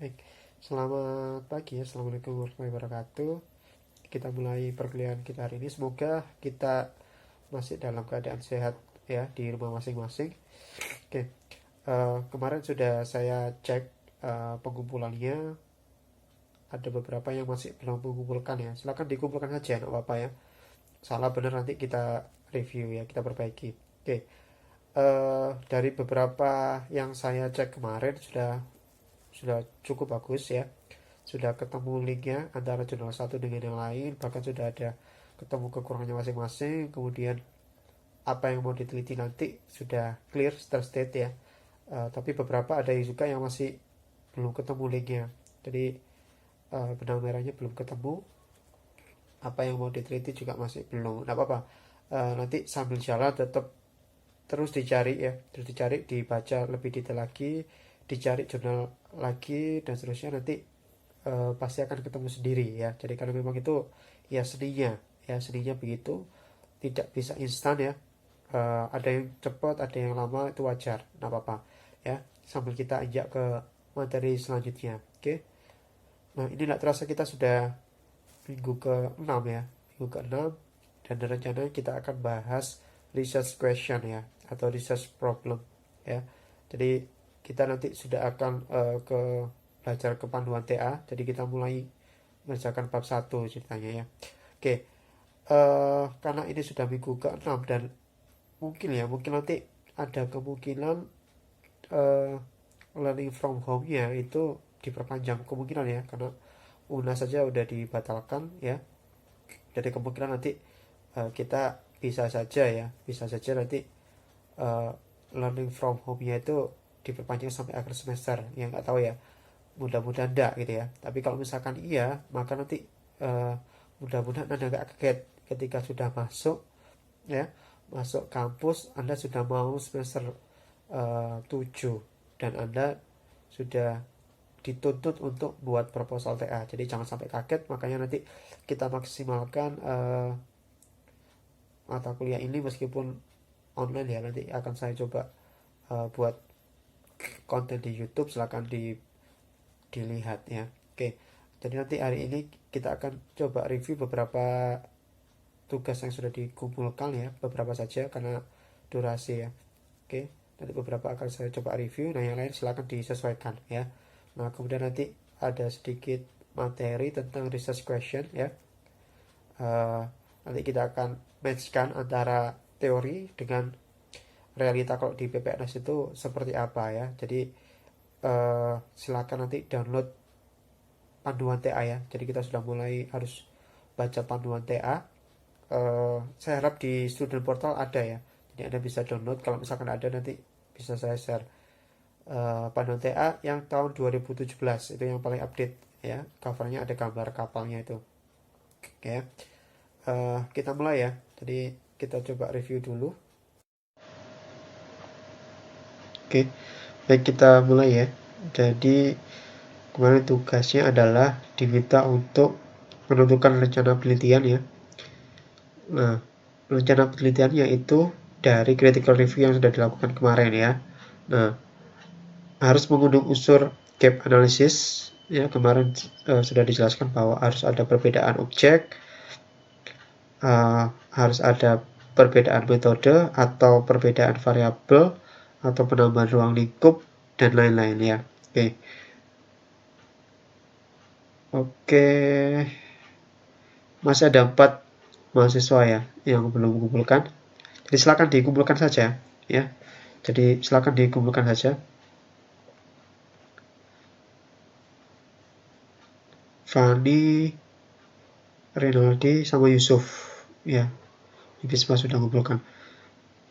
Baik, selamat pagi ya. Assalamualaikum warahmatullahi wabarakatuh. Kita mulai perkuliahan kita hari ini. Semoga kita masih dalam keadaan sehat ya di rumah masing-masing. Oke, kemarin sudah saya cek pengumpulannya. Ada beberapa yang masih belum mengumpulkan ya. Silahkan dikumpulkan saja, nggak apa-apa ya. Salah benar nanti kita review ya, kita perbaiki. Oke, dari beberapa yang saya cek kemarin sudah cukup bagus ya, sudah ketemu linknya antara jurnal satu dengan yang lain, bahkan sudah ada ketemu kekurangannya masing-masing, kemudian apa yang mau diteliti nanti sudah clear state ya. Tapi beberapa ada juga yang masih belum ketemu linknya, jadi benang merahnya belum ketemu, apa yang mau diteliti juga masih belum. Nggak apa-apa. Nanti sambil jalan tetap terus dicari ya, terus dicari, dibaca lebih detail lagi, dicari jurnal lagi dan seterusnya. Nanti pasti akan ketemu sendiri ya. Jadi kalau memang itu ya seninya begitu, tidak bisa instan ya. Ada yang cepat, ada yang lama, itu wajar, nggak apa-apa ya. Sambil kita injak ke materi selanjutnya. Oke, nah ini nggak terasa kita sudah minggu ke-6 ya, minggu ke-6, dan rencananya kita akan bahas research question ya, atau research problem ya. Jadi kita nanti sudah akan ke belajar ke panduan TA, jadi kita mulai mengerjakan bab 1 ceritanya ya. Oke, karena ini sudah minggu ke-6 dan mungkin nanti ada kemungkinan uh, learning from home-nya itu diperpanjang, kemungkinan ya, karena UNAS saja udah dibatalkan ya. Jadi kemungkinan nanti kita bisa saja nanti uh, learning from home-nya itu diperpanjang sampai akhir semester, ya nggak tahu ya, mudah-mudahan enggak gitu ya. Tapi kalau misalkan iya, maka nanti uh, mudah-mudahan Anda nggak kaget ketika sudah masuk ya, masuk kampus Anda sudah mau semester 7 dan Anda sudah dituntut untuk buat proposal TA. Jadi jangan sampai kaget, makanya nanti kita maksimalkan mata kuliah ini meskipun online ya. Nanti akan saya coba buat konten di YouTube, silahkan dilihat ya. Oke, jadi nanti hari ini kita akan coba review beberapa tugas yang sudah dikumpulkan ya, beberapa saja karena durasi ya. Oke, nanti beberapa akan saya coba review, nah yang lain silahkan disesuaikan ya. Nah kemudian nanti ada sedikit materi tentang research question ya. uh, Nanti kita akan matchkan antara teori dengan realita kalau di PPNS itu seperti apa ya. Jadi silakan nanti download panduan TA ya. Jadi kita sudah mulai harus baca panduan TA. Saya harap di student portal ada ya. Jadi Anda bisa download, kalau misalkan ada nanti bisa saya share. Panduan TA yang tahun 2017 itu yang paling update ya. Covernya ada gambar kapalnya itu. Oke, kita mulai ya. Jadi kita coba review dulu. Oke, baik, kita mulai ya. Jadi kemarin tugasnya adalah diminta untuk menentukan rencana penelitian ya. Nah, rencana penelitiannya itu dari critical review yang sudah dilakukan kemarin ya. Nah, harus mengundang unsur gap analysis ya. Kemarin sudah dijelaskan bahwa harus ada perbedaan objek, harus ada perbedaan metode atau perbedaan variabel atau penambahan ruang lingkup dan lain-lain ya. Oke, masih ada 4 mahasiswa ya yang belum mengumpulkan. Jadi silakan dikumpulkan saja ya. Jadi silakan dikumpulkan saja. Fani, Rinaldi, sama Yusuf ya. Ini semua sudah mengumpulkan.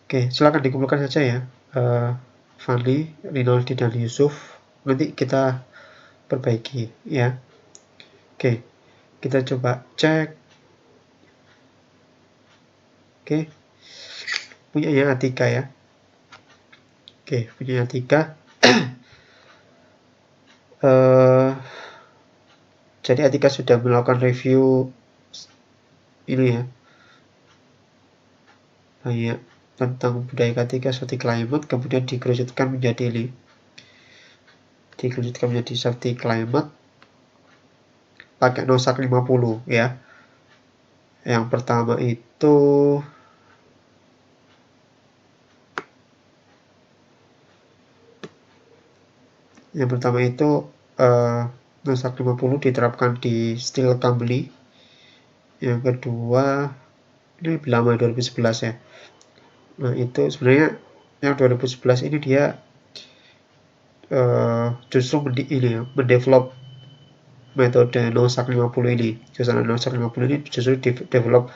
Oke, silakan dikumpulkan saja ya. Fani, Rinaldi, dan Yusuf. Nanti kita perbaiki ya. Oke, kita coba cek. Oke, punya Atika ya. Oke, punya Atika. Jadi Atika sudah melakukan review ini ya, banyak tentang budaya Atika seperti climate, kemudian dikerucutkan menjadi dikerucutkan menjadi safety climate pakai nosak 50 ya. Yang pertama itu nosak 50 diterapkan di Steel Company. Yang kedua ini lebih lama 2011 ya. Nah itu sebenarnya yang 2011 ini dia justru mendevelop metode nosak 50 ini. Susunan nosak 50 ini justru develop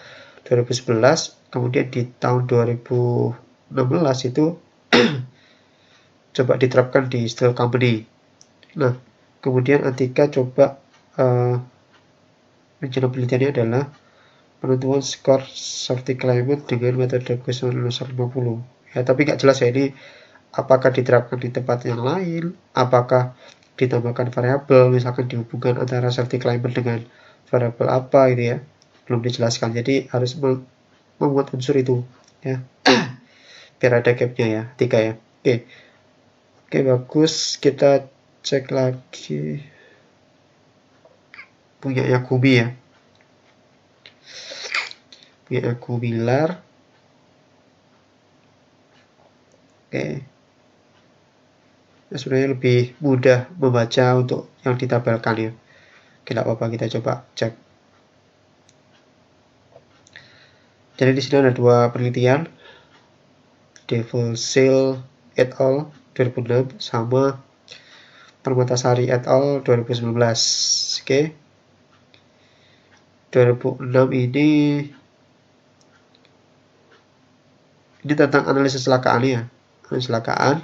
2011, kemudian di tahun 2016 itu coba diterapkan di Steel Company. Nah, kemudian Antika coba rencana penelitiannya adalah penentuan skor safety climate dengan metode kuesioner nosak 50. Ya, tapi nggak jelas ya ini apakah diterapkan di tempat yang lain, apakah ditambahkan variabel, misalkan dihubungkan antara safety climate dengan variabel apa gitu ya, belum dijelaskan. Jadi harus membuat unsur itu ya, biar ada gapnya ya, 3 ya. Oke, bagus. Kita cek lagi punya Kubi ya, punya Kubilar. Oke, nah, sebenarnya lebih mudah membaca untuk yang ditabelkan ya. Tidak apa-apa, kita coba cek. Jadi di sini ada dua penelitian, Develsil et al. 2006 sama Permatasari et al. 2019. Oke. 2006 ini tentang analisis kecelakaan ya. Analisis kecelakaan.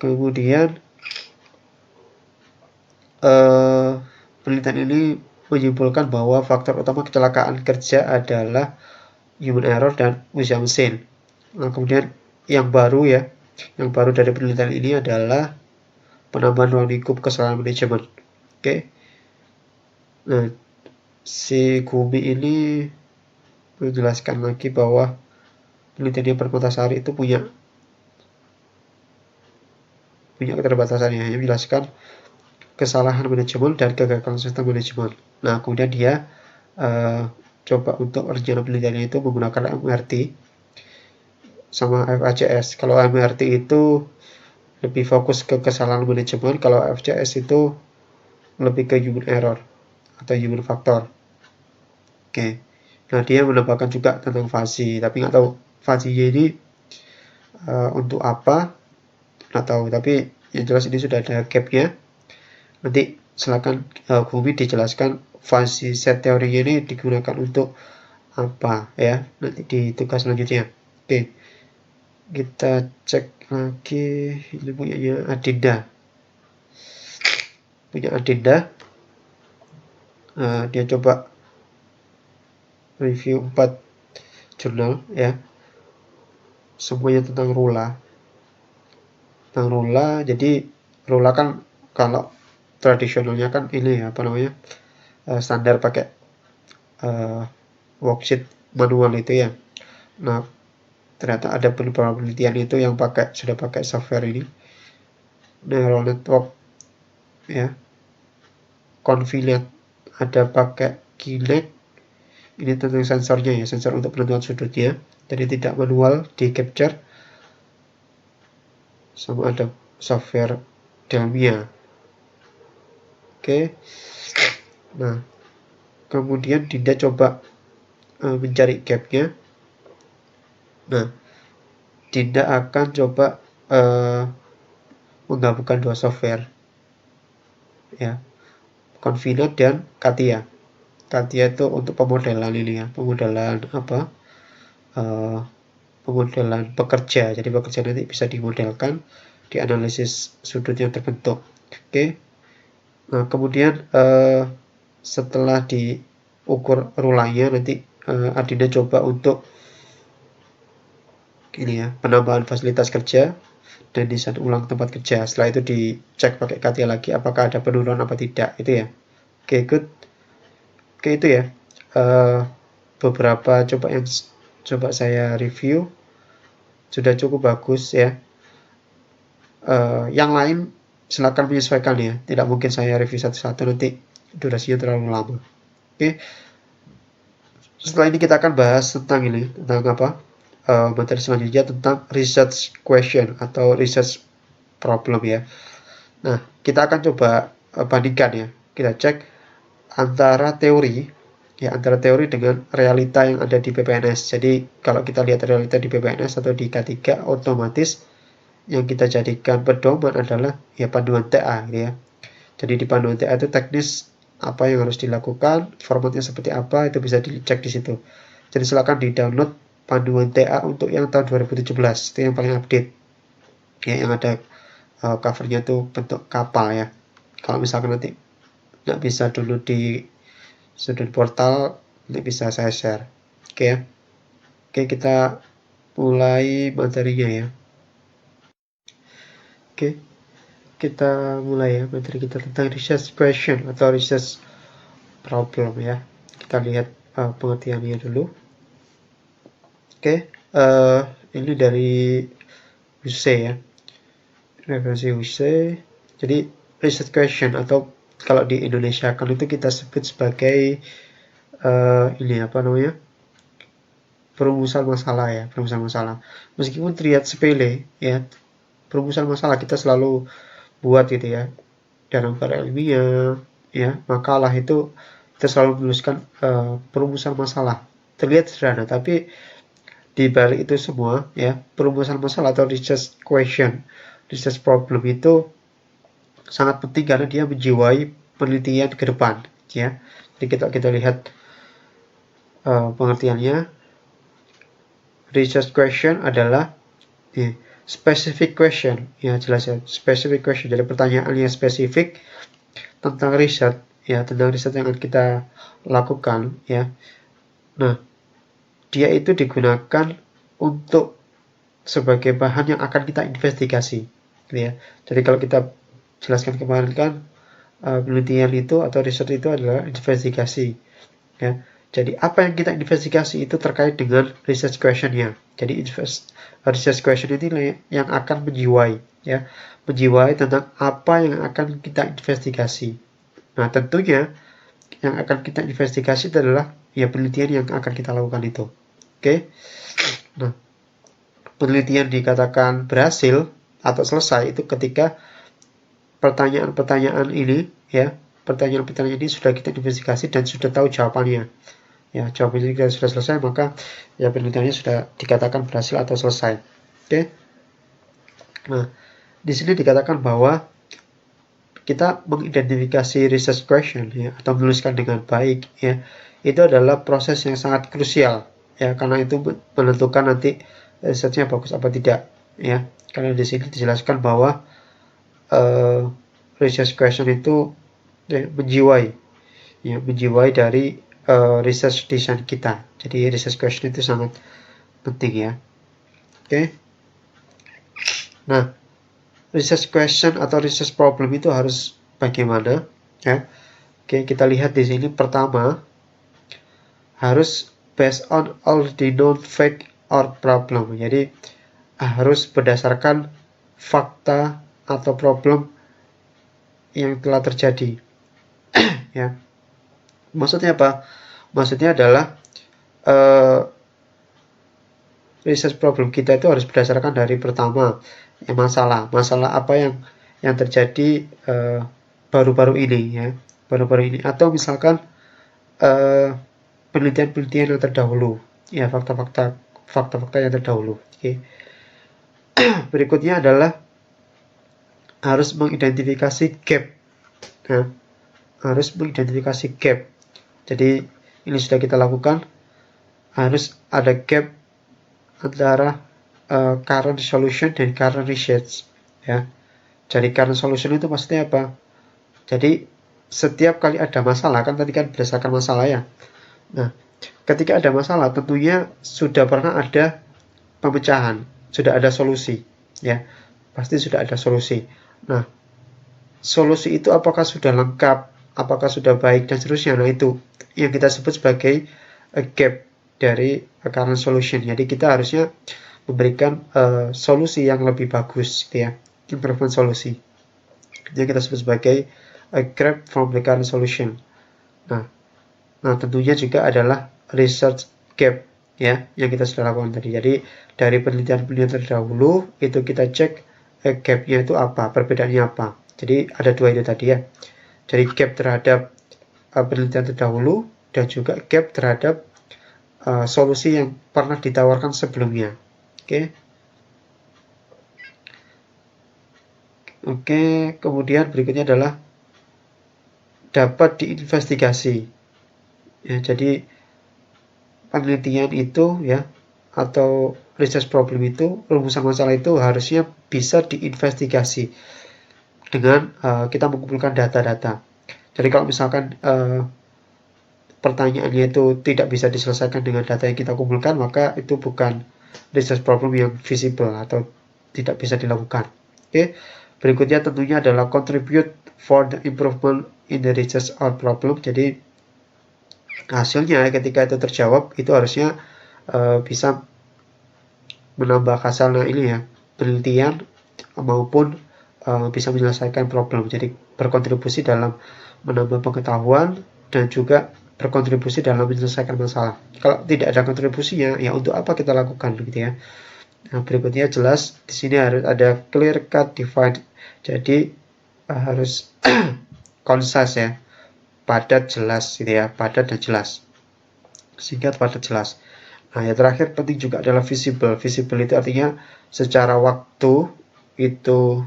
Kemudian penelitian ini menyimpulkan bahwa faktor utama kecelakaan kerja adalah human error dan usia mesin. Nah, kemudian yang baru dari penelitian ini adalah penambahan ruang lingkup kesalahan manajemen. Oke. Nah, si Gumi ini menjelaskan lagi bahwa penelitian Permatasari itu punya keterbatasannya. Yang menjelaskan kesalahan manajemen dan kegagalan sistem manajemen. Nah, kemudian dia coba untuk rencana penelitiannya itu menggunakan MRT sama FACS. Kalau MRT itu lebih fokus ke kesalahan manajemen, kalau FCS itu lebih ke human error atau human factor. Oke. Nah, dia menambahkan juga tentang fasi, tapi nggak tahu fasinya ini untuk apa, nggak tahu. Tapi yang jelas ini sudah ada gapnya. Nanti silakan Gumi dijelaskan fasi set teorinya ini digunakan untuk apa ya, nanti di tugas selanjutnya. Oke, kita cek lagi. Ini punya Adinda. Dia coba review 4 jurnal ya, semuanya tentang rula. Jadi rula kan kalau tradisionalnya kan ini ya, standar pakai worksheet manual itu ya. Nah, ternyata ada beberapa penelitian itu yang sudah pakai software ini, neural network ya, Confinet, ada pakai Kinect. Ini tentang sensornya ya, sensor untuk penentuan sudutnya, jadi tidak manual di capture, sama ada software Delmia. Oke. Nah, kemudian Dinda coba mencari gapnya. Nah, Dinda akan coba menggabungkan dua software ya, Confinet dan Katia. Katia itu untuk pemodelan ini ya, pemodelan pekerja. Jadi pekerja nanti bisa dimodelkan, dianalisis sudut yang terbentuk. Oke. Nah, kemudian setelah diukur rulanya, nanti Adinda coba untuk ini ya, penambahan fasilitas kerja dan desain ulang tempat kerja. Setelah itu dicek pakai Katia lagi apakah ada penurunan apa tidak, itu ya. Oke, good. Oke, itu ya beberapa coba saya review, sudah cukup bagus ya. Yang lain silakan menyesuaikan ya. Tidak mungkin saya review satu-satu, nanti durasinya terlalu lama. Oke. Setelah ini kita akan bahas tentang ini, tentang apa? Materi selanjutnya tentang research question atau research problem ya. Nah, kita akan coba bandingkan ya. Kita cek antara teori dengan realita yang ada di PPNS. Jadi kalau kita lihat realita di PPNS atau di K3, otomatis yang kita jadikan pedoman adalah ya panduan TA gitu ya. Jadi di panduan TA itu teknis apa yang harus dilakukan, formatnya seperti apa, itu bisa dicek di situ. Jadi silakan di-download panduan TA untuk yang tahun 2017, itu yang paling update. Ya, yang ada covernya tuh bentuk kapal ya. Kalau misalkan nanti nggak bisa dulu di student portal, nanti bisa saya share. Oke ya. Oke, kita mulai materinya ya. Oke, kita mulai ya materi kita tentang research question atau research problem ya. Kita lihat pengertiannya dulu. Oke, ini dari UC ya, referensi UC. Jadi research question atau kalau di Indonesia kan itu kita sebut sebagai ini apa namanya, perumusan masalah ya, perumusan masalah. Meskipun terlihat sepele ya, perumusan masalah kita selalu buat gitu ya dalam karya ilmiah ya, makalah itu kita selalu menuliskan perumusan masalah. Terlihat sederhana, tapi di balik itu semua ya, perumusan masalah atau research question, research problem itu sangat penting karena dia menjiwai penelitian ke depan ya. Jadi kita lihat pengertiannya. Research question adalah specific question ya, jelas ya, specific question. Jadi pertanyaan yang spesifik tentang riset ya, tentang riset yang akan kita lakukan ya. Nah, dia itu digunakan untuk sebagai bahan yang akan kita investigasi gitu ya. Jadi kalau kita jelaskan kemarin kan penelitian itu atau riset itu adalah investigasi ya. Jadi apa yang kita investigasi itu terkait dengan research question-nya. Jadi research question ini yang akan menjiwai ya, menjiwai tentang apa yang akan kita investigasi. Nah, tentunya yang akan kita investigasi adalah ya penelitian yang akan kita lakukan itu. Oke. Nah, penelitian dikatakan berhasil atau selesai itu ketika pertanyaan-pertanyaan ini ya, pertanyaan-pertanyaan ini sudah kita investigasi dan sudah tahu jawabannya. Ya, jawabannya jika sudah selesai, maka ya penelitiannya sudah dikatakan berhasil atau selesai. Oke. Nah, di sini dikatakan bahwa kita mengidentifikasi research question ya, atau menuliskan dengan baik ya, itu adalah proses yang sangat krusial ya, karena itu menentukan nanti risetnya bagus apa tidak ya. Karena di sini dijelaskan bahwa research question itu ya, menjiwai dari research design kita. Jadi research question itu sangat penting ya. Oke. Nah, research question atau research problem itu harus bagaimana ya. Oke, kita lihat di sini. Pertama, harus based on already known fact or problem. Jadi harus berdasarkan fakta atau problem yang telah terjadi. Ya. Maksudnya apa? Maksudnya adalah research problem kita itu harus berdasarkan dari pertama ya, masalah apa yang terjadi baru-baru ini ya, baru-baru ini, atau misalkan penelitian-penelitian yang terdahulu ya, fakta-fakta yang terdahulu. Oke. Berikutnya adalah harus mengidentifikasi gap ya, harus mengidentifikasi gap. Jadi ini sudah kita lakukan, harus ada gap antara current solution dan current research ya. Jadi current solution itu maksudnya apa? Jadi setiap kali ada masalah, kan tadi kan berdasarkan masalah ya. Nah, ketika ada masalah tentunya sudah pernah ada pemecahan, sudah ada solusi ya. Pasti sudah ada solusi. Nah, solusi itu apakah sudah lengkap, apakah sudah baik dan seterusnya. Nah, itu yang kita sebut sebagai gap dari current solution. Jadi kita harusnya memberikan solusi yang lebih bagus gitu ya, improvement solusi. yang kita sebut sebagai grab from the current solution. Nah, tentunya juga adalah research gap ya yang kita sudah lakukan tadi. Jadi dari penelitian-penelitian terdahulu itu kita cek gapnya itu apa, perbedaannya apa. Jadi ada dua itu tadi ya. Jadi gap terhadap penelitian terdahulu dan juga gap terhadap solusi yang pernah ditawarkan sebelumnya. Oke, kemudian berikutnya adalah dapat diinvestigasi. Ya, jadi penelitian itu ya atau research problem itu, rumusan masalah itu harusnya bisa diinvestigasi dengan kita mengumpulkan data-data. Jadi kalau misalkan pertanyaannya itu tidak bisa diselesaikan dengan data yang kita kumpulkan, maka itu bukan research problem yang visible atau tidak bisa dilakukan. Oke. Berikutnya tentunya adalah contribute for the improvement in the research or problem. Jadi hasilnya ketika itu terjawab itu harusnya bisa menambah hasilnya ini ya, penelitian maupun bisa menyelesaikan problem. Jadi berkontribusi dalam menambah pengetahuan dan juga berkontribusi dalam menyelesaikan masalah. Kalau tidak ada kontribusinya, ya untuk apa kita lakukan gitu ya. Nah, berikutnya jelas di sini harus ada clear cut defined. Jadi harus concise ya, padat jelas gitu ya, padat dan jelas. Singkat, padat, jelas. Nah, yang terakhir penting juga adalah visible. Visible itu artinya secara waktu itu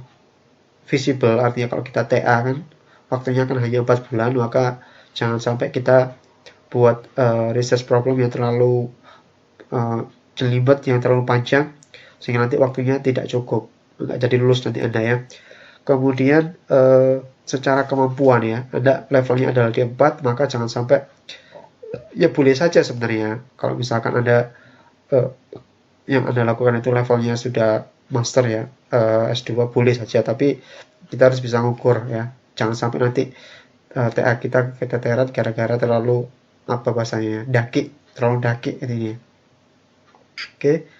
visible, artinya kalau kita TA kan waktunya kan hanya 4 bulan, maka jangan sampai kita buat research problem yang terlalu jelimet, yang terlalu panjang sehingga nanti waktunya tidak cukup, nggak jadi lulus nanti Anda ya. Kemudian secara kemampuan ya, Anda levelnya adalah di 4, maka jangan sampai, ya boleh saja sebenarnya kalau misalkan Anda yang Anda lakukan itu levelnya sudah master ya, S2 boleh saja, tapi kita harus bisa ngukur ya, jangan sampai nanti TA kita keteteran gara-gara terlalu apa bahasanya, terlalu daki ini. Oke.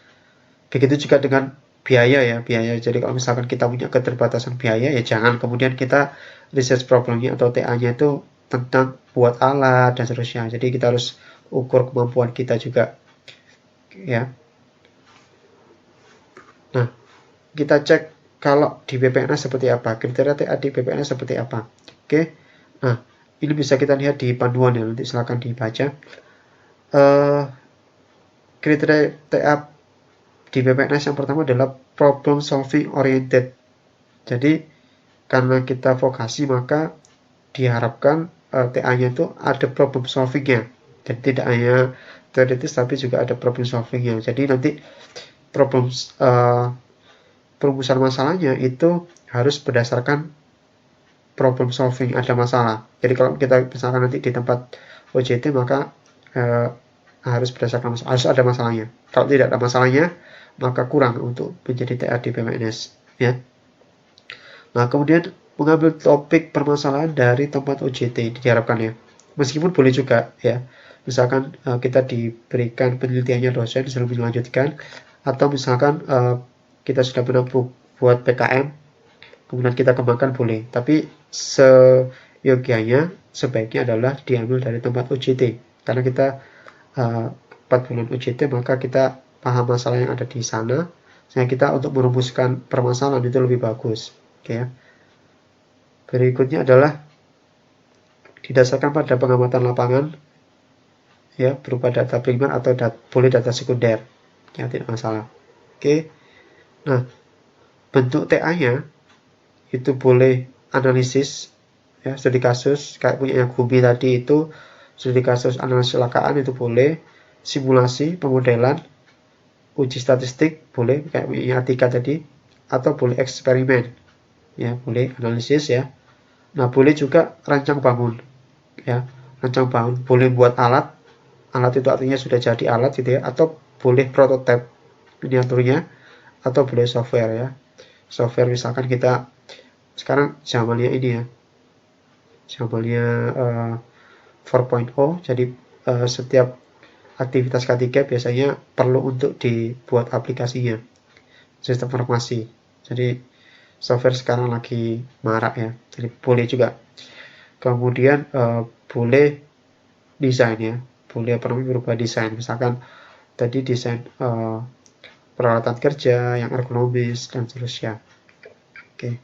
Begitu juga dengan biaya ya, biaya. Jadi kalau misalkan kita punya keterbatasan biaya, ya jangan kemudian kita research problemnya atau TA-nya itu tentang buat alat dan seterusnya. Jadi kita harus ukur kemampuan kita juga ya. Nah, kita cek kalau di BPNS seperti apa, kriteria TA di BPNS seperti apa. Oke. Nah, ini bisa kita lihat di panduan ya, nanti silakan dibaca. Kriteria TA di BPNS yang pertama adalah problem solving oriented. Jadi karena kita vokasi, maka diharapkan TA-nya itu ada problem solvingnya. Jadi tidak hanya teoritis tapi juga ada problem solvingnya. Jadi nanti perumusan masalahnya itu harus berdasarkan problem solving, ada masalah. Jadi kalau kita misalkan nanti di tempat OJT, maka harus berdasarkan masalah, harus ada masalahnya. Kalau tidak ada masalahnya, maka kurang untuk menjadi TA di BPNS ya. Nah, kemudian mengambil topik permasalahan dari tempat OJT diharapkan ya. Meskipun boleh juga ya, misalkan kita diberikan penelitiannya dosen sebelum melanjutkan, atau misalkan kita sudah pernah buat PKM, kemudian kita kembangkan boleh. Tapi seyogianya sebaiknya adalah diambil dari tempat OJT, karena kita 4 bulan OJT, maka kita paham masalah yang ada di sana, sehingga kita untuk merumuskan permasalahan itu lebih bagus. Oke ya. Berikutnya adalah didasarkan pada pengamatan lapangan ya, berupa data primer atau boleh data sekunder ya, tidak masalah. Oke. Nah, bentuk TA-nya itu boleh analisis ya, studi kasus kayak punya yang Gumi tadi, itu studi kasus analisis kecelakaan itu boleh, simulasi pemodelan, uji statistik boleh kayak punya Atika tadi, atau boleh eksperimen ya, boleh analisis ya. Nah, boleh juga rancang bangun ya, rancang bangun, boleh buat alat itu artinya sudah jadi alat gitu ya, atau boleh prototipe miniaturnya, atau boleh software ya. Software misalkan kita sekarang zamannya ini ya, zamannya 4.0, jadi setiap aktivitas K3 biasanya perlu untuk dibuat aplikasinya, sistem informasi. Jadi software sekarang lagi marak ya, jadi boleh juga. Kemudian boleh desain ya, boleh berupa desain, misalkan tadi desain peralatan kerja yang ergonomis dan seterusnya. Oke.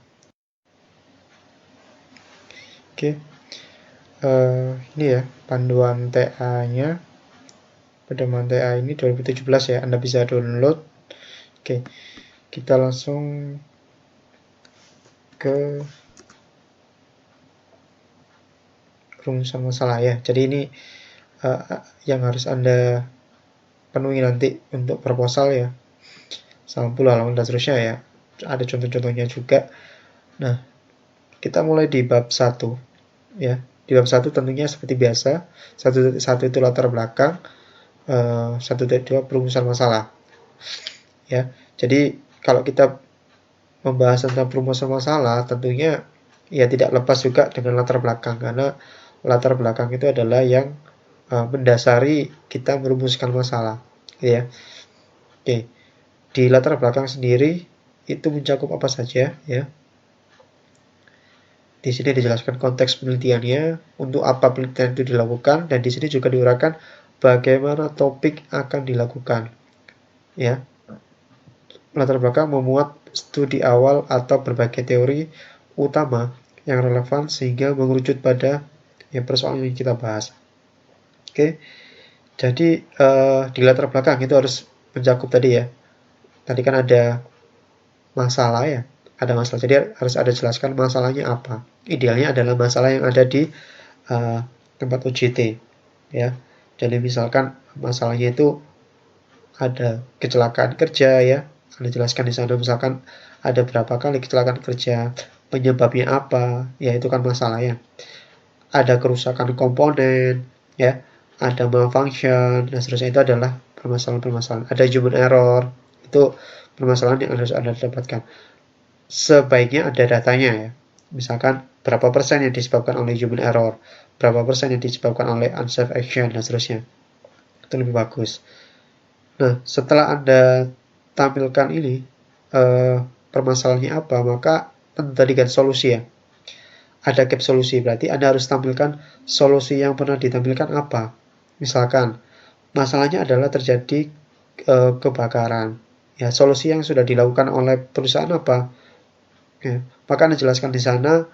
Ini ya panduan TA-nya. Pedoman TA ini 2017 ya, Anda bisa download. Oke, kita langsung ke rumusan masalah ya. Jadi ini yang harus Anda penuhi nanti untuk proposal ya. 90 halaman dan seterusnya ya. Ada contoh-contohnya juga. Nah, kita mulai di bab 1 ya. Di bab 1 tentunya seperti biasa, satu itu latar belakang, 1.2 perumusan masalah. Ya. Jadi kalau kita membahas tentang perumusan masalah, tentunya ya tidak lepas juga dengan latar belakang, karena latar belakang itu adalah yang mendasari kita merumuskan masalah, ya. Oke, di latar belakang sendiri itu mencakup apa saja, ya. Di sini dijelaskan konteks penelitiannya, untuk apa penelitian itu dilakukan, dan di sini juga diuraikan bagaimana topik akan dilakukan, ya. Latar belakang memuat studi awal atau berbagai teori utama yang relevan sehingga mengerucut pada persoalan yang kita bahas. Oke, jadi di latar belakang itu harus mencakup tadi ya. Tadi kan ada masalah ya, ada masalah. Jadi harus ada jelaskan masalahnya apa. Idealnya adalah masalah yang ada di tempat UJT ya. Jadi misalkan masalahnya itu ada kecelakaan kerja ya, Anda jelaskan di sana misalkan ada berapa kali kecelakaan kerja, penyebabnya apa, ya itu kan masalahnya. Ada kerusakan komponen, ya, ada malfunction, dan seterusnya, itu adalah permasalahan-permasalahan. Ada human error, itu permasalahan yang harus Anda dapatkan. Sebaiknya ada datanya ya, misalkan berapa persen yang disebabkan oleh human error, berapa persen yang disebabkan oleh unsafe action, dan seterusnya. Itu lebih bagus. Nah, setelah Anda tampilkan ini, permasalahannya apa, maka tentu kan solusi ya. Ada gap solusi, berarti Anda harus tampilkan solusi yang pernah ditampilkan apa. Misalkan, masalahnya adalah terjadi kebakaran. Ya, solusi yang sudah dilakukan oleh perusahaan apa? Ya, maka Anda jelaskan di sana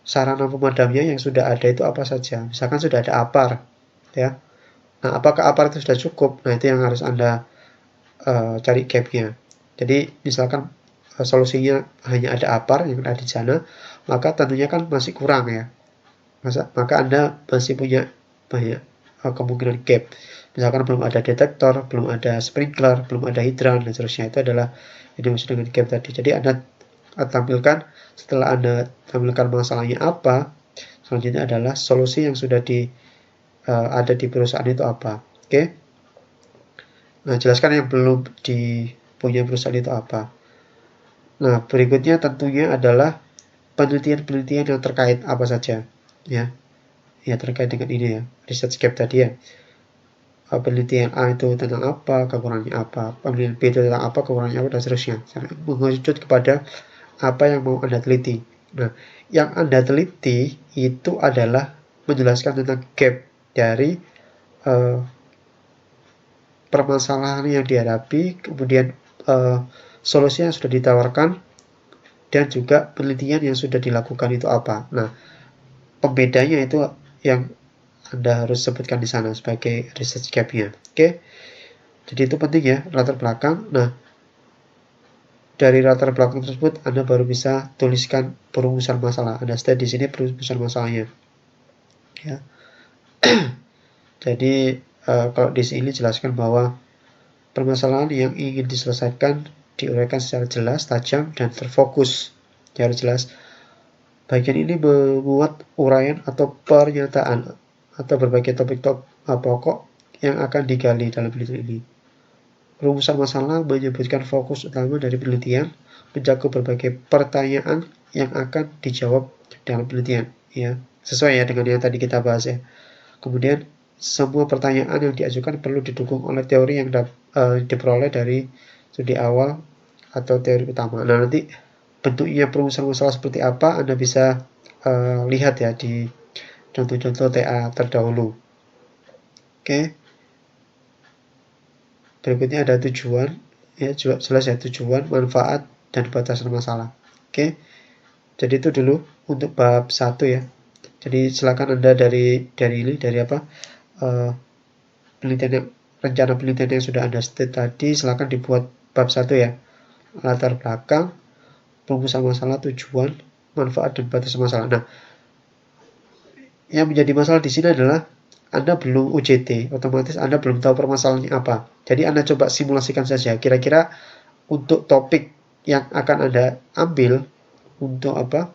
sarana pemadamnya yang sudah ada itu apa saja. Misalkan sudah ada APAR, ya. Nah, apakah APAR itu sudah cukup? Nah, itu yang harus Anda cari gapnya. Jadi misalkan solusinya hanya ada APAR yang ada di sana, maka tentunya kan masih kurang ya. Maka Anda masih punya banyak kemungkinan gap. Misalkan belum ada detektor, belum ada sprinkler, belum ada hidran, dan seterusnya. Itu adalah yang dimaksud dengan gap tadi. Jadi Anda tampilkan, setelah Anda tampilkan masalahnya apa, selanjutnya adalah solusi yang sudah ada di perusahaan itu apa. Oke? Nah, jelaskan yang belum dipunya perusahaan itu apa. Nah, berikutnya tentunya adalah penelitian-penelitian yang terkait apa saja, ya. Ya, terkait dengan ini ya, research gap tadi ya. Penelitian A itu tentang apa, kekurangannya apa, penelitian B itu tentang apa, kekurangannya apa, dan seterusnya. Mengerucut kepada apa yang mau Anda teliti. Nah, yang Anda teliti itu adalah menjelaskan tentang gap dari permasalahan yang dihadapi, kemudian solusi yang sudah ditawarkan, dan juga penelitian yang sudah dilakukan itu apa. Nah, pembedanya itu yang Anda harus sebutkan di sana sebagai research gap-nya. Oke? Jadi itu penting ya, latar belakang. Nah, dari latar belakang tersebut Anda baru bisa tuliskan perumusan masalah. Anda stay di sini perumusan masalahnya. Ya. Jadi kalau di sini jelaskan bahwa permasalahan yang ingin diselesaikan diuraikan secara jelas, tajam, dan terfokus. Ya, harus jelas. Bagian ini memuat uraian atau pernyataan atau berbagai topik pokok yang akan digali dalam penelitian ini. Rumusan masalah menyebutkan fokus utama dari penelitian, mencakup berbagai pertanyaan yang akan dijawab dalam penelitian. Ya, sesuai ya dengan yang tadi kita bahas ya. Kemudian semua pertanyaan yang diajukan perlu didukung oleh teori yang diperoleh dari studi awal atau teori utama. Nah, nanti bentuknya perumusan masalah seperti apa Anda bisa lihat ya di contoh-contoh TA terdahulu. Oke. Berikutnya ada tujuan, ya jelas ya, tujuan, manfaat, dan batasan masalah. Oke. Jadi itu dulu untuk bab 1 ya. Jadi silakan Anda dari apa? Rencana penelitian yang sudah Anda state tadi, silakan dibuat bab 1 ya. Latar belakang, perumusan masalah, tujuan, manfaat, dan batasan masalah. Nah, yang menjadi masalah di sini adalah Anda belum UJT, otomatis Anda belum tahu permasalahannya apa. Jadi Anda coba simulasikan saja, kira-kira untuk topik yang akan Anda ambil untuk apa,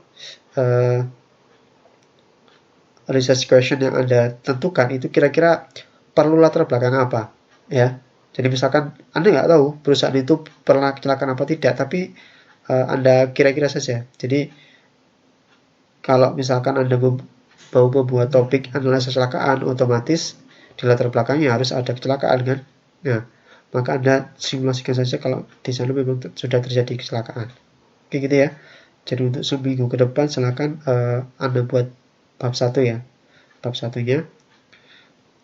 research question yang Anda tentukan itu kira-kira perlu latar belakang apa, ya. Jadi misalkan Anda nggak tahu perusahaan itu pernah kecelakaan apa tidak, tapi Anda kira-kira saja. Jadi kalau misalkan Anda mau membuat topik analisis kecelakaan, otomatis di latar belakangnya harus ada kecelakaan kan. Nah, maka Anda simulasikan saja kalau di sana memang sudah terjadi kecelakaan. Oke gitu ya. Jadi untuk seminggu ke depan silakan Anda buat bab 1 ya. Bab 1-nya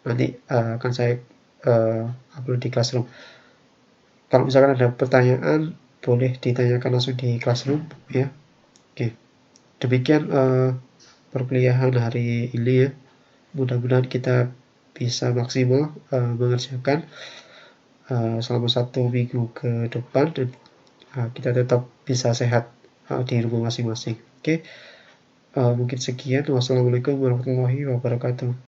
nanti akan saya upload di Classroom. Kalau misalkan ada pertanyaan boleh ditanyakan langsung di Classroom ya. Oke. Demikian perkuliahan hari ini ya. Mudah-mudahan kita bisa maksimal mengerjakan selama 1 minggu ke depan dan kita tetap bisa sehat di rumah masing-masing. Oke. Mungkin sekian. Wassalamualaikum warahmatullahi wabarakatuh.